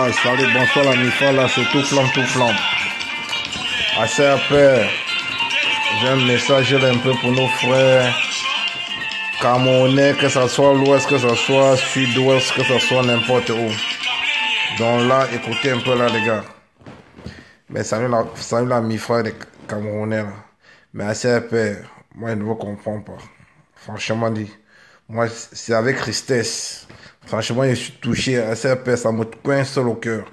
Ouais, salut, bonsoir la MIFA, là, c'est tout flamme, tout flamme. Assez après, j'ai un message là, un peu pour nos frères camerounais, que ce soit l'ouest, que ce soit sud-ouest, que ce soit n'importe où. Donc là, écoutez un peu là, les gars. Mais salut la MIFA des camerounais, là. Mais assez après, moi, je ne vous comprends pas. Franchement dit, moi, c'est avec tristesse. Franchement, je suis touché. Assez après, ça me coince au cœur.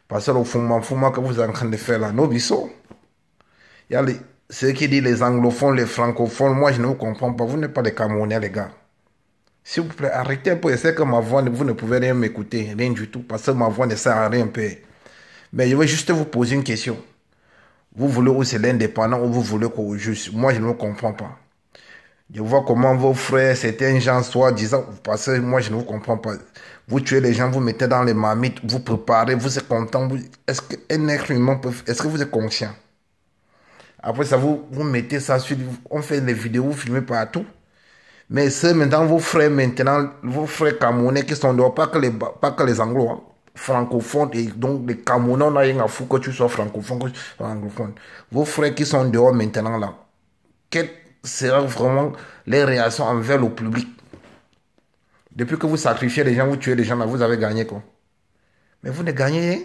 Parce que le foulement que vous êtes en train de faire là, nos bisous. Il y a ceux qui disent les anglophones, les francophones. Moi, je ne vous comprends pas. Vous n'êtes pas des Camerounais, les gars. S'il vous plaît, arrêtez un peu. Je sais que ma voix, vous ne pouvez rien m'écouter. Rien du tout. Parce que ma voix ne sert à rien, peu. Mais je vais juste vous poser une question. Vous voulez où c'est l'indépendant ou vous voulez qu'au juste? Moi, je ne vous comprends pas. Je vois comment vos frères, certains gens, soi-disant, parce que moi, je ne vous comprends pas. Vous tuez les gens, vous mettez dans les marmites, vous préparez, vous êtes content. Est-ce qu'un être humain peut... Est-ce que vous êtes conscient? Après ça, vous mettez ça sur... On fait des vidéos, vous filmez partout. Mais c'est maintenant vos frères camerounais qui sont dehors, pas que les anglo, hein, francophones, et donc les camerounais, on n'a rien à foutre que tu sois francophone, que tu sois anglophone. Vos frères qui sont dehors maintenant là, quelles seront vraiment les réactions envers le public? Depuis que vous sacrifiez les gens, vous tuez les gens là, vous avez gagné quoi? Mais vous ne gagnez rien.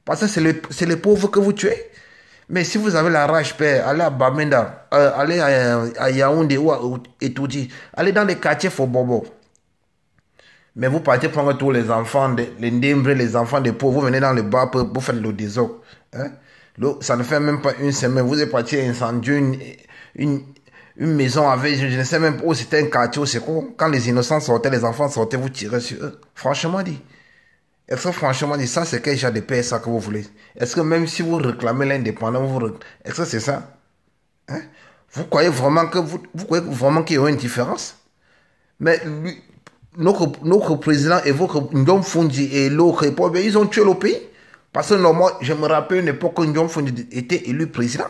Parce que c'est les pauvres que vous tuez. Mais si vous avez la rage, père, allez à Bamenda, allez à Yaoundé ou à Etoudi, allez dans les quartiers Fobobo. Mais vous partez prendre tous les enfants, les Ndembre, les enfants des pauvres, vous venez dans le bar pour vous faire le désordre. Hein? Ça ne fait même pas une semaine, vous êtes parti incendier une maison avec, je ne sais même pas où c'était un quartier, où c'est quoi. Quand les innocents sortaient, les enfants sortaient, vous tirez sur eux. Franchement dit. Est-ce que franchement dit, ça c'est quel genre de paix ça que vous voulez? Est-ce que même si vous réclamez l'indépendance, est-ce que c'est ça? Hein? Vous croyez vraiment qu'il y a une différence? Mais notre président évoque Ndom Fundi et l'autre époque, ils ont tué le pays. Parce que normalement, je me rappelle une époque où Ndom Fundi était élu président.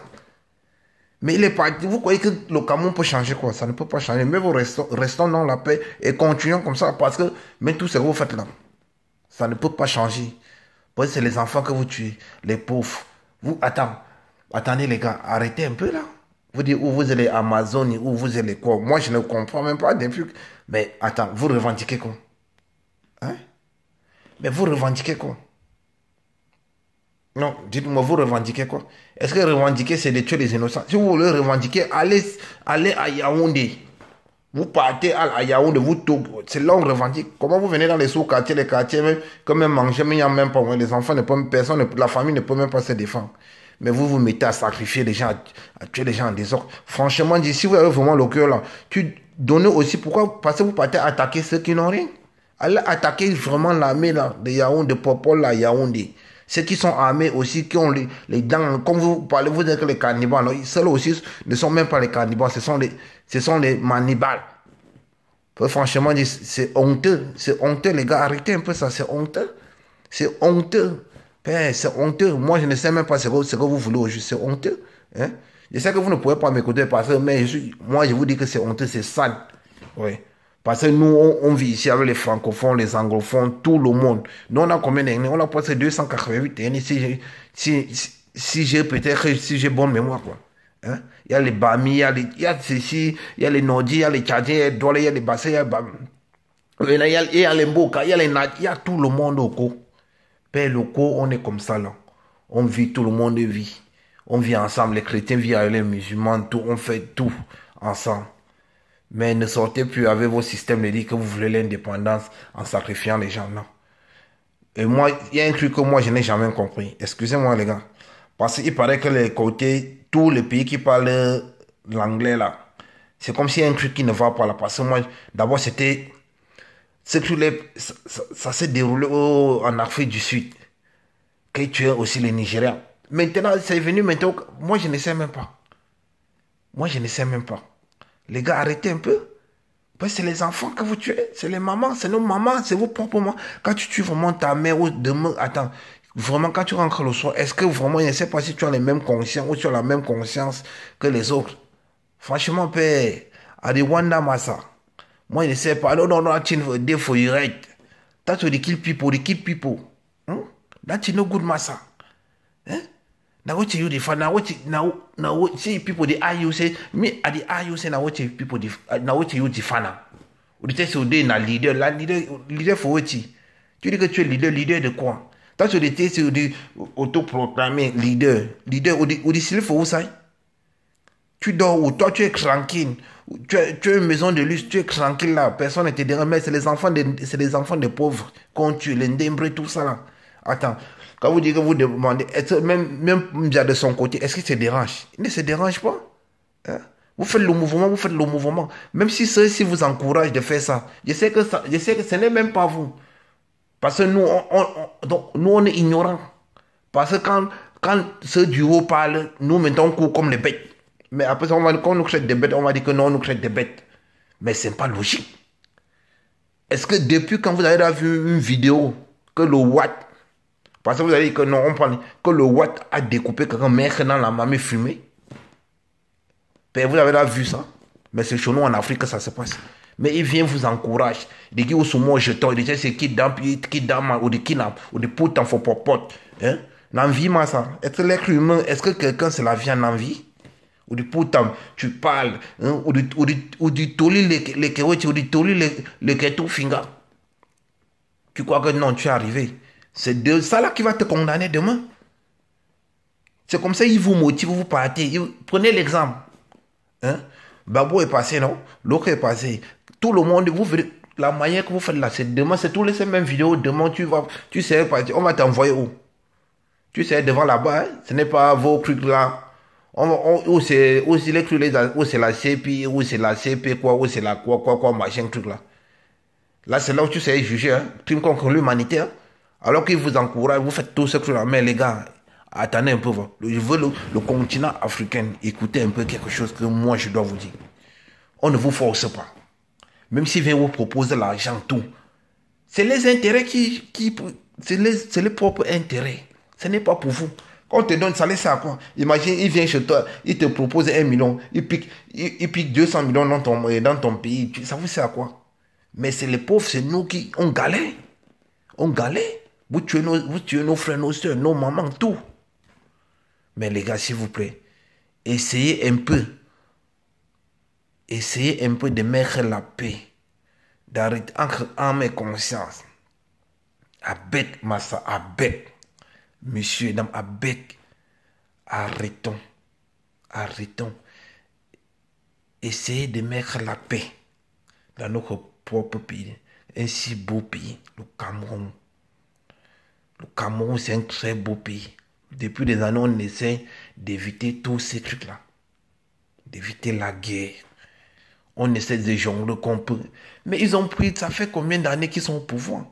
Mais il est parti. Vous croyez que le Cameroun peut changer quoi? Ça ne peut pas changer. Mais vous restons dans la paix et continuons comme ça parce que même tout ce que vous faites là, ça ne peut pas changer. Parce que c'est les enfants que vous tuez, les pauvres. Attendez les gars, arrêtez un peu là. Vous dites où vous allez Amazonie, où vous allez quoi? Moi je ne comprends même pas depuis. Mais attends, vous revendiquez quoi? Hein? Mais vous revendiquez quoi? Non, dites-moi, vous revendiquez quoi? Est-ce que revendiquer c'est de tuer les innocents? Si vous voulez revendiquer, allez à Yaoundé. Vous partez à Yaoundé, c'est là où on revendique. Comment vous venez dans les sous-quartiers, les quartiers, même, comme même manger, mais il n'y a même pas, les enfants ne peuvent, la famille ne peut même pas se défendre. Mais vous vous mettez à sacrifier les gens, à tuer les gens en désordre. Franchement, si vous avez vraiment le cœur là, tu donnez aussi, pourquoi? Parce que vous partez attaquer ceux qui n'ont rien. Allez attaquer vraiment l'armée là, de Yaoundé, de Popol là, Yaoundé. Ceux qui sont armés aussi, qui ont les dents, comme vous parlez, vous dites que les cannibales, ceux-là aussi ne sont même pas les cannibales, ce sont les manibales. Franchement, c'est honteux les gars, arrêtez un peu ça, c'est honteux. C'est honteux, c'est honteux. Moi, je ne sais même pas ce que vous voulez au juste, c'est honteux. Hein? Je sais que vous ne pouvez pas m'écouter parce que, mais moi, je vous dis que c'est honteux, c'est sale. Oui. Parce que nous, on vit ici avec les francophones, les anglophones, tout le monde. Nous, on a combien d'années? On a passé 288 années. Si j'ai peut-être, si j'ai bonne mémoire, quoi. Hein? Il y a les Bami, il y a ceci, il y a les Nodi, il y a les Tchadiens, il y a les Douala, il y a les Bassé, il y a les Mboka, il y a tout le monde au co. Père locaux, on est comme ça là. On vit, tout le monde vit. On vit ensemble, les chrétiens vivent avec les musulmans, tout, on fait tout ensemble. Mais ne sortez plus avec vos systèmes de dire que vous voulez l'indépendance en sacrifiant les gens, non. Et moi, il y a un truc que moi, je n'ai jamais compris. Excusez-moi, les gars. Parce qu'il paraît que les côtés, tous les pays qui parlent l'anglais, là, c'est comme s'il y a un truc qui ne va pas là. Parce que moi, d'abord, ça s'est déroulé en Afrique du Sud. Que tu es aussi les Nigériens. Maintenant, c'est venu maintenant. Moi, je ne sais même pas. Moi, je ne sais même pas. Les gars, arrêtez un peu. Parce que c'est les enfants que vous tuez. C'est les mamans, c'est nos mamans, c'est vos propres mamans. Quand tu tues vraiment ta mère ou demain, attends, vraiment quand tu rentres le soir, est-ce que vraiment, je ne sais pas si tu as les mêmes consciences ou tu as la même conscience que les autres. Franchement, père, Adiwanda Massa. Moi, je ne sais pas. Non, tu ne veux dire faut y rester. T'as tu dis kill people, Hein? That's no good massa. Eh? Now what you define? Now what see people the eye you say me at the eye you say now what people now what you define? Ou tu sais au na leader for what? Tu dis que tu es leader de quoi? Toi tu étais sur du autoproclamé leader ou du s'il faut où ça? Tu dors où? Toi tu es tranquille. Tu as une maison de luxe, tu es tranquille là, personne ne te dérange, mais c'est les enfants des pauvres qu'on tue, les ndembrés, tout ça là. Attends, quand vous dites que vous demandez, même de son côté, est-ce qu'il se dérange? Il ne se dérange pas. Hein? Vous faites le mouvement. Même si ceux-ci vous encouragent de faire ça, je sais que ce n'est même pas vous. Parce que nous, on est ignorants. Parce que quand ceux du haut parlent, nous mettons court comme les bêtes. Mais après, quand on nous traite des bêtes, on va dire que non, on nous traite des bêtes. Mais ce n'est pas logique. Est-ce que depuis quand vous avez vu une vidéo que le Watt, parce que vous avez dit que non, on parle, que le Watt a découpé quelqu'un maintenant la mamie fumée, ben vous avez vu ça. Mais c'est chez nous en Afrique que ça se passe. Mais il vient vous encourager. Il dit que vous êtes jeton, il dit c'est qui dans ou de kidnap, ou de put en faux popote. L'envie, moi, ça. Est-ce que l'être humain, est-ce que quelqu'un c'est la vie en envie? Ou du pourtant tu parles, hein, ou du toli les kerochi, ou du toli les keto finga. Tu crois que non, tu es arrivé. C'est de ça là qui va te condamner demain. C'est comme ça, il vous motive, vous partez. Prenez l'exemple. Hein? Babou est passé, non? L'autre est passé. Tout le monde, vous verrez, la manière que vous faites là, c'est demain, c'est tous les mêmes vidéos. Demain, tu sais, on va t'envoyer où? Tu sais, devant là-bas, hein? Ce n'est pas vos trucs là. Ou c'est la CP, ou c'est la CP, quoi, ou c'est la quoi, machin, truc là. Là, c'est là où tu sais juger, hein, crime contre l'humanité. Hein. Alors qu'ils vous encouragent, vous faites tout ce que là. Mais les gars, attendez un peu. Je veux le continent africain, écoutez un peu quelque chose que moi je dois vous dire. On ne vous force pas. Même s'ils viennent vous proposer l'argent, tout. C'est les intérêts c'est les propres intérêts. Ce n'est pas pour vous. Quand on te donne ça, c'est à quoi? Imagine, il vient chez toi, il te propose 1 million, il pique 200 millions dans ton pays. Ça vous sert à quoi? Mais c'est les pauvres, c'est nous qui, on galère. On galère. Vous tuez nos frères, nos soeurs, nos mamans, tout. Mais les gars, s'il vous plaît, essayez un peu de mettre la paix, d'arrêter entre âme et conscience. Avec Massa, avec. Monsieur et dames, avec, arrêtons. Essayez de mettre la paix dans notre propre pays. Un si beau pays, le Cameroun. Le Cameroun, c'est un très beau pays. Depuis des années, on essaie d'éviter tous ces trucs-là. D'éviter la guerre. On essaie de jongler qu'on peut. Mais ils ont pris, ça fait combien d'années qu'ils sont au pouvoir?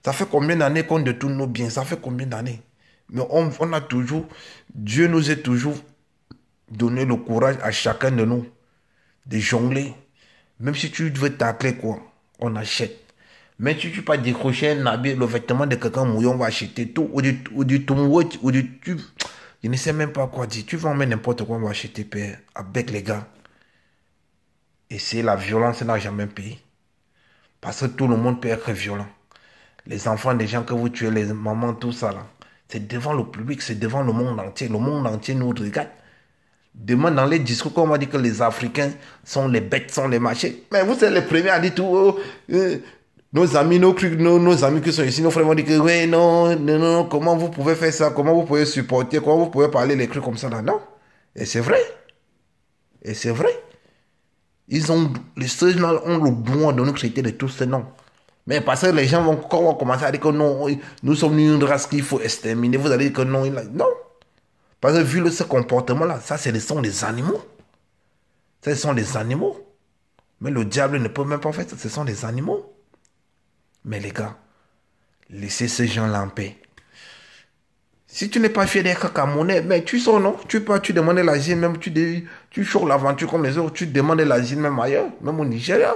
Ça fait combien d'années qu'on détourne nos biens? Ça fait combien d'années? Mais on a toujours, Dieu nous a toujours donné le courage à chacun de nous de jongler. Même si tu veux tacler quoi, on achète. Mais si tu peux pas décrocher un habit, le vêtement de quelqu'un mouillé, on va acheter tout. Ou du tomouet, je ne sais même pas quoi dire. Tu vas en mettre n'importe quoi, on va acheter, père, avec les gars. Et c'est la violence n'a jamais payé. Parce que tout le monde peut être violent. Les enfants des gens que vous tuez, les mamans, tout ça là. C'est devant le public, c'est devant le monde entier. Le monde entier nous regarde. Demain, dans les discours, on m'a dit que les Africains sont les bêtes, sont les machins. Mais vous êtes les premiers à dire tout. Nos amis, nos amis qui sont ici, nos frères vont dire que oui, non, comment vous pouvez faire ça? Comment vous pouvez supporter? Comment vous pouvez parler les trucs comme ça là? Non. Et c'est vrai. Les ceux-là ont le droit de nous traiter de tous ces noms. Mais parce que les gens vont commencer à dire que non, nous sommes une race qu'il faut exterminer. Vous allez dire que non. Non. Parce que vu ce comportement-là, ça, ce sont des animaux. Ce sont des animaux. Mais le diable ne peut même pas faire ça. Ce sont des animaux. Mais les gars, laissez ces gens-là en paix. Si tu n'es pas fier d'être Camerounais, mais tu sors, non? Tu demandes l'asile, même tu chores l'aventure comme les autres. Tu demandes l'asile même ailleurs, même au Nigeria.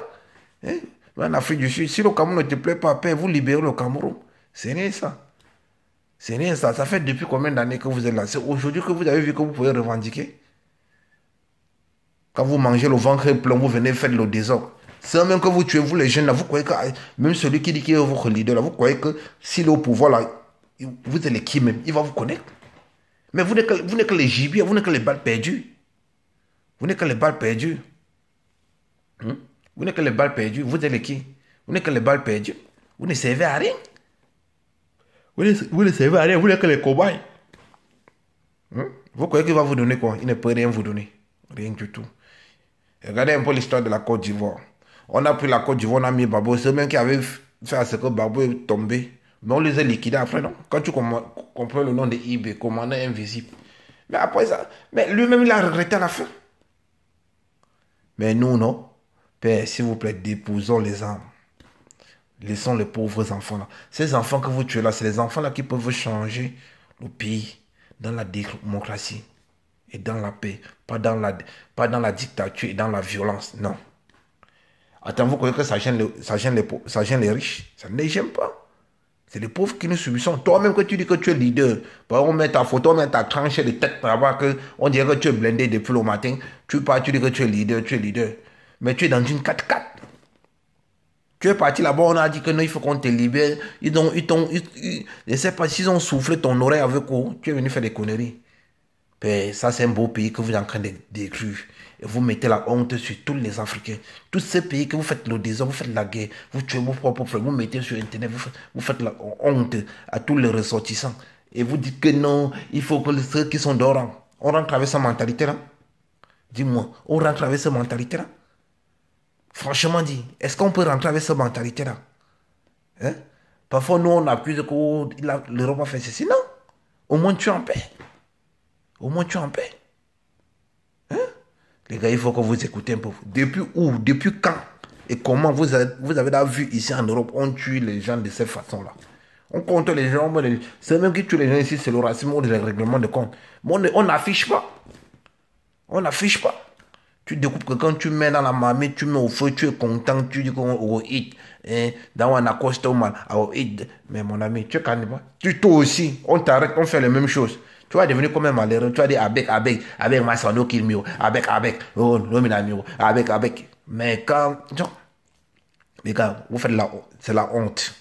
Hein? En Afrique du Sud, si le Cameroun ne te plaît pas, vous libérez le Cameroun. C'est rien ça. C'est rien ça. Ça fait depuis combien d'années que vous êtes là? C'est aujourd'hui que vous avez vu que vous pouvez revendiquer. Quand vous mangez le ventre plein, vous venez faire le désordre. C'est même que vous tuez, vous les jeunes là, vous croyez que même celui qui dit qu'il est votre leader là, vous croyez que s'il est au pouvoir là, Vous êtes les qui même? Il va vous connaître. Mais vous n'êtes que les gibiers, vous n'êtes que les balles perdues. Vous n'êtes que les balles perdues. Vous n'êtes que les balles perdues. Vous êtes les qui? Vous n'êtes que les balles perdues. Vous ne servez à rien. Vous ne servez à rien. Vous n'êtes que les cobayes. Vous croyez qu'il va vous donner quoi? Il ne peut rien vous donner. Rien du tout. Regardez un peu l'histoire de la Côte d'Ivoire. On a pris la Côte d'Ivoire, on a mis Babo. C'est eux même qui avaient fait à ce que Babo est tombé. Mais on les a liquidés après, non? Quand tu comprends le nom de IB, commandant invisible. Mais après ça, mais lui-même, il a regretté à la fin. Mais nous, non. Père, s'il vous plaît, déposons les armes. Laissons les pauvres enfants là. Ces enfants que vous tuez là, c'est les enfants là qui peuvent changer le pays dans la démocratie et dans la paix. Pas dans la dictature et dans la violence. Non. Attends, vous croyez que ça gêne les riches? Ça ne les gêne pas. C'est les pauvres qui nous subissons. Toi-même que tu dis que tu es leader, on met ta photo, on met ta tranche de tête pour avoir que on dirait que tu es blindé depuis le matin. Tu pars, tu dis que tu es leader. Mais tu es dans une 4x4. Tu es parti là-bas, on a dit que non, il faut qu'on te libère. Je ne sais pas s'ils ont soufflé ton oreille avec quoi. Tu es venu faire des conneries. Mais ça, c'est un beau pays que vous êtes en train de détruire. Et vous mettez la honte sur tous les Africains. Tous ces pays que vous faites le désordre, vous faites la guerre, vous tuez vos propres frères, vous mettez sur Internet, vous faites la honte à tous les ressortissants. Et vous dites que non, il faut que ceux qui sont dehors, on rentre avec cette mentalité-là. Dis-moi, on rentre avec cette mentalité-là. Franchement dit, est-ce qu'on peut rentrer avec cette mentalité-là? Hein? Parfois, nous, on accuse que l'Europe a fait ceci. Non. Au moins, tu es en paix. Au moins, tu es en paix. Hein? Les gars, il faut que vous écoutez un peu. Depuis où? Depuis quand? Et comment vous avez vu ici en Europe, on tue les gens de cette façon-là? On compte les gens. C'est même qui tue les gens ici, c'est le racisme ou le règlement de compte. Mais on n'affiche pas. On n'affiche pas. Tu découpes que quand tu mets dans la marmite, tu mets au feu, tu es content, tu dis qu'on hit. Dans un accoste au mal, hit. Mais mon ami, tu es cannibale. Toi aussi, on t'arrête, on fait les mêmes choses. Tu vas devenir comme un malheureux. Tu vas dire avec, ma sono kill me, avec, oh, nominamio, avec. Mais quand, les gars, vous faites c'est la honte.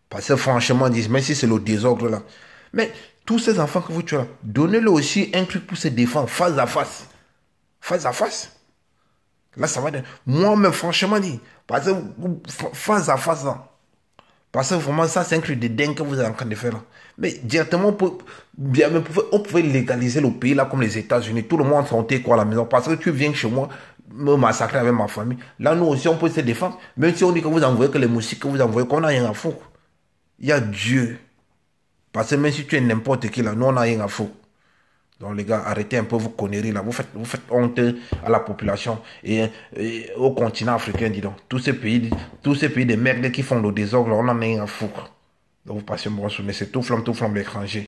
Parce que franchement, même si c'est le désordre là. Mais tous ces enfants que vous tuez là, donnez-le aussi un truc pour se défendre, face à face. Face à face. Là, ça va être... Moi-même, franchement dit, parce que face à face là. Parce que vraiment, ça, c'est un truc de dingue que vous êtes en train de faire là. Mais directement, on pouvait légaliser le pays là comme les États-Unis. Tout le monde sentait quoi à la maison. Parce que tu viens chez moi me massacrer avec ma famille. Là, nous aussi, on peut se défendre. Même si on dit que vous envoyez que les moustiques que vous envoyez, qu'on n'a rien à foutre. Il y a Dieu. Parce que même si tu es n'importe qui là, nous, on n'a rien à foutre. Donc les gars, arrêtez un peu vos conneries là. Vous faites honte à la population et au continent africain, dis donc. Tous ces pays de merde qui font le désordre, on n'en a rien à foutre. Donc vous passez une bonne journée. C'est tout flamme l'étranger.